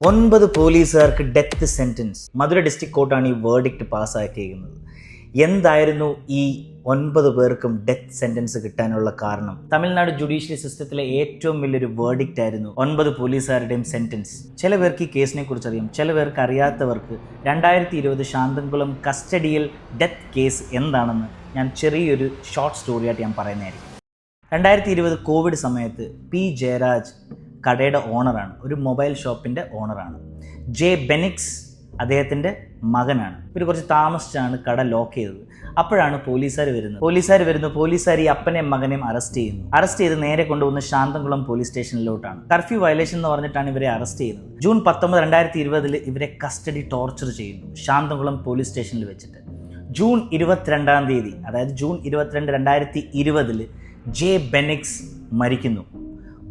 9 പോലീസുകാർക്ക് death sentence. മധുര district കോർട്ടാണ് ഈ verdict പാസ്സാക്കിയിരിക്കുന്നത്. എന്തായിരുന്നു ഈ 9 പേർക്കും ഡെത്ത് സെൻറ്റൻസ് കിട്ടാനുള്ള കാരണം? തമിഴ്നാട് ജുഡീഷ്യറി സിസ്റ്റത്തിലെ ഏറ്റവും വലിയൊരു വേർഡിക്റ്റ് ആയിരുന്നു 9 പോലീസുകാരുടെയും സെൻറ്റൻസ്. ചില പേർക്ക് ഈ കേസിനെ കുറിച്ച് അറിയാം, ചില പേർക്ക് അറിയാത്തവർക്ക് 2020 ശാന്തൻകുളം കസ്റ്റഡിയൽ ഡെത്ത് കേസ് എന്താണെന്ന് ഞാൻ ചെറിയൊരു ഷോർട്ട് സ്റ്റോറിയായിട്ട് ഞാൻ പറയുന്നതായിരിക്കും. 2020 കോവിഡ് സമയത്ത് പി ജയരാജ് കടയുടെ ഓണറാണ്, ഒരു മൊബൈൽ ഷോപ്പിൻ്റെ ഓണറാണ്. ജെ ബെനിക്സ് അദ്ദേഹത്തിൻ്റെ മകനാണ്. ഇവർ കുറച്ച് താമസിച്ചാണ് കട ലോക്ക് ചെയ്തത്. അപ്പോഴാണ് പോലീസുകാർ വരുന്നു. പോലീസുകാർ ഈ അപ്പനെയും മകനെയും അറസ്റ്റ് ചെയ്ത് നേരെ കൊണ്ടുവന്ന് ശാന്തൻകുളം പോലീസ് സ്റ്റേഷനിലോട്ടാണ്. കർഫ്യൂ വയലേഷൻ എന്ന് പറഞ്ഞിട്ടാണ് ഇവരെ അറസ്റ്റ് ചെയ്യുന്നത്. ജൂൺ 19, 2020 ഇവരെ കസ്റ്റഡി ടോർച്ചർ ചെയ്യുന്നു ശാന്തൻകുളം പോലീസ് സ്റ്റേഷനിൽ വെച്ചിട്ട്. ജൂൺ 22-ാം തീയതി, അതായത് ജൂൺ 22, 2020 ജെ ബെനിക്സ് മരിക്കുന്നു.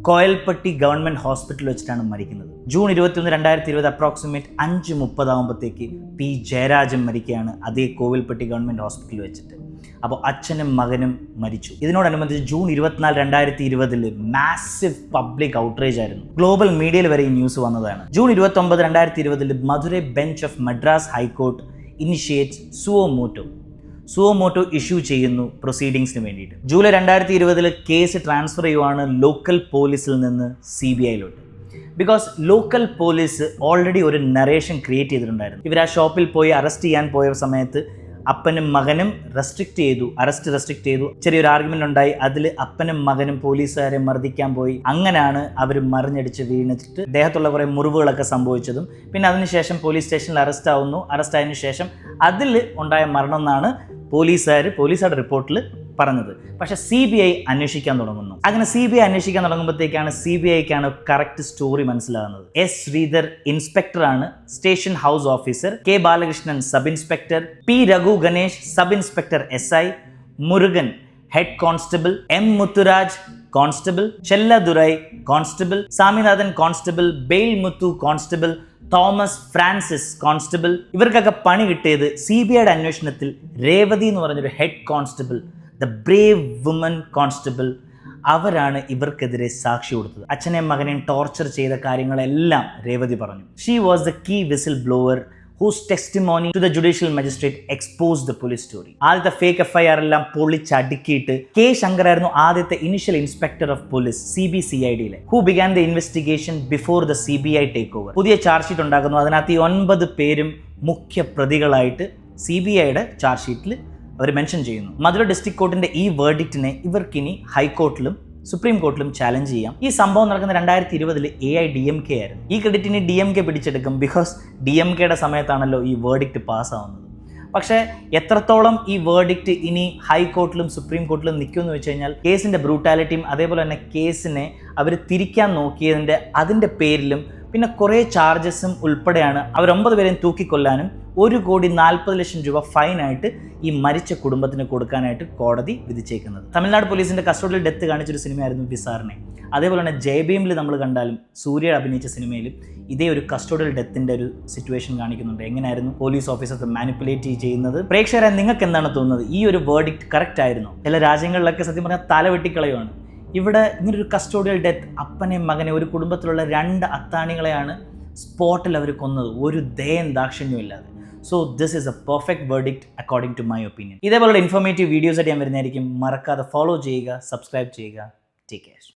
കോയൽപ്പട്ടി ഗവൺമെൻറ് ഹോസ്പിറ്റലിൽ വെച്ചിട്ടാണ് മരിക്കുന്നത്. ജൂൺ 21, 2020 അപ്രോക്സിമേറ്റ് 5:30 ആകുമ്പോഴത്തേക്ക് പി ജയരാജൻ മരിക്കുകയാണ് അതേ കോവിൽപ്പട്ടി ഗവൺമെൻറ് ഹോസ്പിറ്റലിൽ വെച്ചിട്ട്. അപ്പോൾ അച്ഛനും മകനും മരിച്ചു. ഇതിനോടനുബന്ധിച്ച് ജൂൺ 24, 2020 മാസീവ് പബ്ലിക് ഔട്ട്റേജ് ആയിരുന്നു. ഗ്ലോബൽ മീഡിയയിൽ വരെ ഈ ന്യൂസ് വന്നതാണ്. June 29, 2020 Madurai bench of Madras high court initiates suo motu issue ചെയ്യുന്നു പ്രൊസീഡിങ്സിന് വേണ്ടിയിട്ട്. ജൂലൈ 2020 കേസ് ട്രാൻസ്ഫർ ചെയ്യുവാണ് ലോക്കൽ പോലീസിൽ നിന്ന് CBIയിലോട്ട്. ബിക്കോസ് ലോക്കൽ പോലീസ് ഓൾറെഡി ഒരു നറേഷൻ ക്രിയേറ്റ് ചെയ്തിട്ടുണ്ടായിരുന്നു. ഇവർ ആ ഷോപ്പിൽ പോയി അറസ്റ്റ് ചെയ്യാൻ പോയ സമയത്ത് അപ്പനും മകനും അറസ്റ്റ് റെസ്ട്രിക്റ്റ് ചെയ്തു. ചെറിയൊരു ആർഗ്യുമെന്റ് ഉണ്ടായി. അതിൽ അപ്പനും മകനും പോലീസുകാരെ മർദ്ദിക്കാൻ പോയി. അങ്ങനെയാണ് അവർ മറിഞ്ഞടിച്ച് വീണിട്ട് ദേഹത്തുള്ള കുറേ മുറിവുകളൊക്കെ സംഭവിച്ചതും. പിന്നെ അതിനുശേഷം പോലീസ് സ്റ്റേഷനിൽ അറസ്റ്റ് ആയതിനു ശേഷം അതിൽ ഉണ്ടായ മരണം എന്നാണ് പോലീസുകാരുടെ റിപ്പോർട്ടിൽ പറഞ്ഞത്. പക്ഷേ CBI അന്വേഷിക്കാൻ തുടങ്ങുന്നു. അങ്ങനെ CBI അന്വേഷിക്കാൻ തുടങ്ങുമ്പോഴത്തേക്കാണ് CBIക്കാണ് കറക്റ്റ് സ്റ്റോറി മനസ്സിലാകുന്നത്. എസ് ശ്രീധർ ഇൻസ്പെക്ടറാണ്, station house officer. K Balakrishnan sub inspector, P Raghu Ganesh sub inspector SI, Murugan head constable, M Muthuraj constable, Chelladurai constable, Swaminathan constable, Veyil Muthu constable, Thomas Francis constable. ഇവർക്കൊക്കെ പണി കിട്ടിയത് CBIയുടെ അന്വേഷണത്തിൽ രേവതി എന്ന് പറഞ്ഞൊരു head constable, the brave woman constable, അവരാണ് ഇവർക്കെതിരെ സാക്ഷി കൊടുത്തത്. അച്ഛനെയും മകനെയും ടോർച്ചർ ചെയ്ത കാര്യങ്ങളെല്ലാം രേവതി പറഞ്ഞു. She was the key whistle blower whose testimony to the judicial magistrate exposed the police story. ആദ്യത്തെ ഫേക്ക് FIR എല്ലാം പൊളിച്ചടുക്കിയിട്ട് K. ശങ്കറായിരുന്നു ആദ്യത്തെ ഇനിഷ്യൽ ഇൻസ്പെക്ടർ ഓഫ് പോലീസ് CBCIDയിലെ, who began the investigation before the CBI takeover. പുതിയ charge sheet ഉണ്ടാക്കുന്നു. അതിനകത്ത് ഈ 9 പേരും മുഖ്യ പ്രതികളായിട്ട് CBIയുടെ ചാർജ് ഷീറ്റിൽ അവർ മെൻഷൻ ചെയ്യുന്നു. മധുര ഡിസ്ട്രിക്ട് കോർട്ടിന്റെ ഈ വേർഡിക്റ്റിനെ ഇവർക്കിനി ഹൈക്കോർട്ടിലും സുപ്രീം കോർട്ടിലും ചാലഞ്ച് ചെയ്യാം. ഈ സംഭവം നടക്കുന്ന 2020 AIDMK ആയിരുന്നു. ഈ ക്രെഡിറ്റിന് DMK പിടിച്ചെടുക്കും. ബിക്കോസ് DMKയുടെ സമയത്താണല്ലോ ഈ വേർഡിക്റ്റ് പാസ്സാവുന്നത്. പക്ഷേ എത്രത്തോളം ഈ വേർഡിക്റ്റ് ഇനി ഹൈക്കോർട്ടിലും സുപ്രീം കോർട്ടിലും നിൽക്കുമെന്ന് വെച്ച് കഴിഞ്ഞാൽ കേസിൻ്റെ ബ്രൂട്ടാലിറ്റിയും അതേപോലെ തന്നെ കേസിനെ അവർ തിരിക്കാൻ നോക്കിയതിൻ്റെ അതിൻ്റെ പേരിലും പിന്നെ കുറേ ചാർജസും ഉൾപ്പെടെയാണ് അവർ 9 പേരെയും തൂക്കിക്കൊല്ലാനും 1,40,00,000 രൂപ ഫൈനായിട്ട് ഈ മരിച്ച കുടുംബത്തിന് കൊടുക്കാനായിട്ട് കോടതി വിധിച്ചേക്കുന്നത്. തമിഴ്നാട് പോലീസിൻ്റെ കസ്റ്റഡിയൽ ഡെത്ത് കാണിച്ചൊരു സിനിമയായിരുന്നു വിസാരണെ. അതേപോലെ തന്നെ ജയഭീമിൽ നമ്മൾ കണ്ടാലും സൂര്യ അഭിനയിച്ച സിനിമയിലും ഇതേ ഒരു കസ്റ്റഡിയൽ ഡെത്തിൻ്റെ ഒരു സിറ്റുവേഷൻ കാണിക്കുന്നുണ്ട്. എങ്ങനെയായിരുന്നു പോലീസ് ഓഫീസേഴ്സ് മാനിപ്പുലേറ്റ് ചെയ്യുന്നത്. പ്രേക്ഷകരെ നിങ്ങൾക്ക് എന്താണ് തോന്നുന്നത്? ഈ ഒരു വേർഡിക്റ്റ് കറക്റ്റ് ആയിരുന്നു? ചില രാജ്യങ്ങളിലൊക്കെ സത്യം പറഞ്ഞാൽ തല വെട്ടിക്കളയുവാണ്. ഇവിടെ ഇങ്ങനൊരു കസ്റ്റോഡിയൽ ഡെത്ത്, അപ്പനെയും മകനെ, ഒരു കുടുംബത്തിലുള്ള 2 അത്താണികളെയാണ് സ്പോട്ടിൽ അവർ കൊന്നത്, ഒരു ദയയും ദാക്ഷിണ്യവും ഇല്ലാതെ. So this is a perfect verdict according to my opinion. ഇതേപോലുള്ള ഇൻഫോർമേറ്റീവ് വീഡിയോസ് ആയിട്ട് ഞാൻ വരുന്നതായിരിക്കും. മറക്കാതെ ഫോളോ ചെയ്യുക, സബ്സ്ക്രൈബ് ചെയ്യുക. Take care.